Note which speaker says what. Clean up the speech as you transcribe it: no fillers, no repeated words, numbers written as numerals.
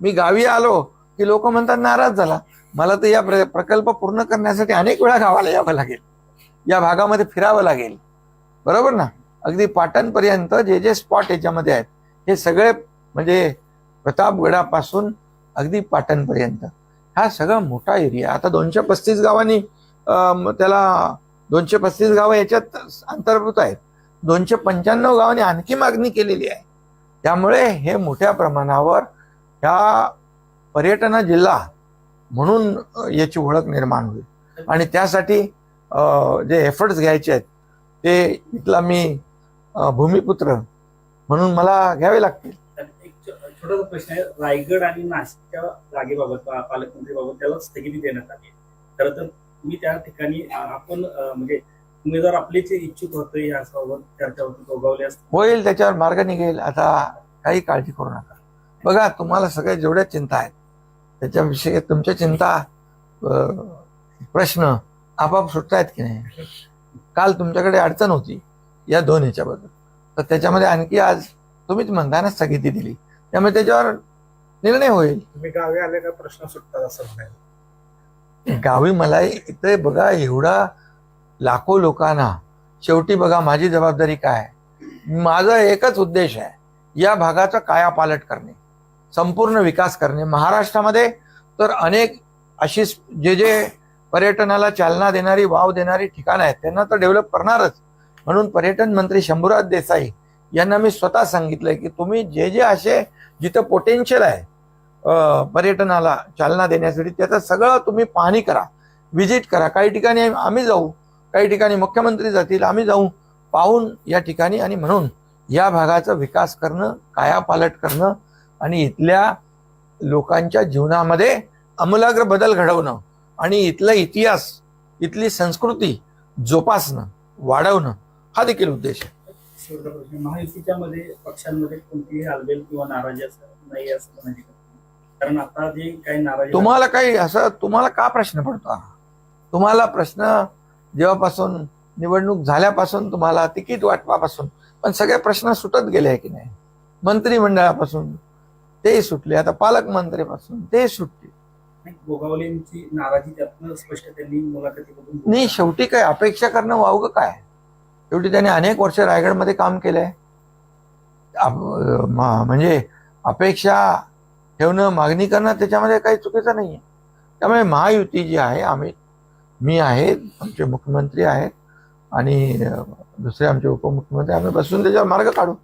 Speaker 1: मी गावी आलो की लोक म्हणतात नाराज झाला. मला तर या प्रकल्प पूर्ण करण्यासाठी अनेक वेळा गावाला यावं लागेल, या भागामध्ये फिरावं लागेल, बरोबर ना. अगदी पाटणपर्यंत जे जे स्पॉट याच्यामध्ये आहेत हे सगळे म्हणजे प्रतापगडापासून अगदी पाटणपर्यंत हा सगळा मोठा एरिया. आता 235 गावांनी त्याला 235 गावं याच्यात अंतर्भूत आहेत. 295 गावांनी आणखी मागणी केलेली आहे. त्यामुळे हे मोठ्या प्रमाणावर ह्या पर्यटन जिल्हा म्हणून याची ओळख निर्माण होईल. आणि त्यासाठी जे एफर्ट्स घ्यायचे आहेत ते इथला मी भूमिपुत्र म्हणून मला घ्यावे लागतील.
Speaker 2: एक छोटासा प्रश्न आहे. रायगड आणि नाशिकच्या जागेबाबत पालकमंत्रीबाबत त्याला स्थगिती देण्यात आली. खरं तर मी त्या ठिकाणी आपण म्हणजे उमेदवार आपलेच इच्छुक होते याबाबत चर्चा होती, दोघावले
Speaker 1: होईल, त्याच्यावर मार्ग निघेल. आता काही काळजी करू नका. बघा, तुम्हाला सगळ्या जेवढ्या चिंता आहेत त्याच्याविषयी तुमच्या चिंता प्रश्न आपाप सुटत आहेत की नाही. काल तुमच्याकडे अडचण होती या 2 ह्याच्याबद्दल, तर त्याच्यामध्ये आणखी आज तुम्हीच म्हणता ना स्थगिती दिली, त्यामुळे त्याच्यावर निर्णय होईल.
Speaker 2: तुम्ही गावी आले का प्रश्न सुटतात असं म्हणाल.
Speaker 1: गावी मला इथे बघा एवढा लाखो लोकांना, शेवटी बघा माझी जबाबदारी काय. माझा एकच उद्देश आहे, या भागाचा कायापालट करणे, संपूर्ण विकास करणे. महाराष्ट्रामध्ये तर अनेक अशी जे जे पर्यटनाला चालना देणारी, वाव देणारी ठिकाणं आहेत त्यांना तर डेव्हलप करणारच. म्हणून पर्यटन मंत्री शंभूराज देसाई यांना मी स्वतः सांगितलंय की तुम्ही जे जे असे जिथं पोटेन्शियल आहे पर्यटनाला चालना देण्यासाठी त्याचं सगळं तुम्ही पाहणी करा, व्हिजिट करा. काही ठिकाणी आम्ही जाऊ, काही ठिकाणी मुख्यमंत्री जातील, आम्ही जाऊ पाहून या ठिकाणी. आणि म्हणून या भागाचा विकास करणं, कायापालट करणं आणि इथल्या लोकांच्या जीवनामध्ये आमूलाग्र बदल घडवणं आणि इथला इतिहास, इथली संस्कृती जोपासणं, वाढवणं हा देखील उद्देश आहे.
Speaker 2: महायुतीच्या मध्ये पक्षांमध्ये कोणतीही हालबेल किंवा नाराजी असं नाही असं म्हणायची, कारण आता जे काही नाराजी.
Speaker 1: तुम्हाला काही असं तुम्हाला का प्रश्न पडतो? तुम्हाला प्रश्न जेव्हापासून निवडणूक झाल्यापासून, तुम्हाला तिकीट वाटपापासून पण सगळे प्रश्न सुटत गेले आहे की नाही. मंत्रिमंडळापासून ते सुटले, आता पालकमंत्रीपासून ते सुटले.
Speaker 2: गोगावलेंची नाराजी त्यातनं स्पष्ट त्यांनी मुलाखतीमधून.
Speaker 1: नाही, शेवटी काय अपेक्षा करणं वावगं काय. शेवटी त्याने अनेक वर्ष रायगडमध्ये काम केलंय. म्हणजे अपेक्षा ठेवणं, मागणी करणं त्याच्यामध्ये काही चुकीचं नाहीये. त्यामुळे महायुती जी आहे, मी आहे, आमचे मुख्यमंत्री आहेत आणि दुसरे आमचे उपमुख्यमंत्री, आम्ही बसून त्याच्यावर मार्ग काढू.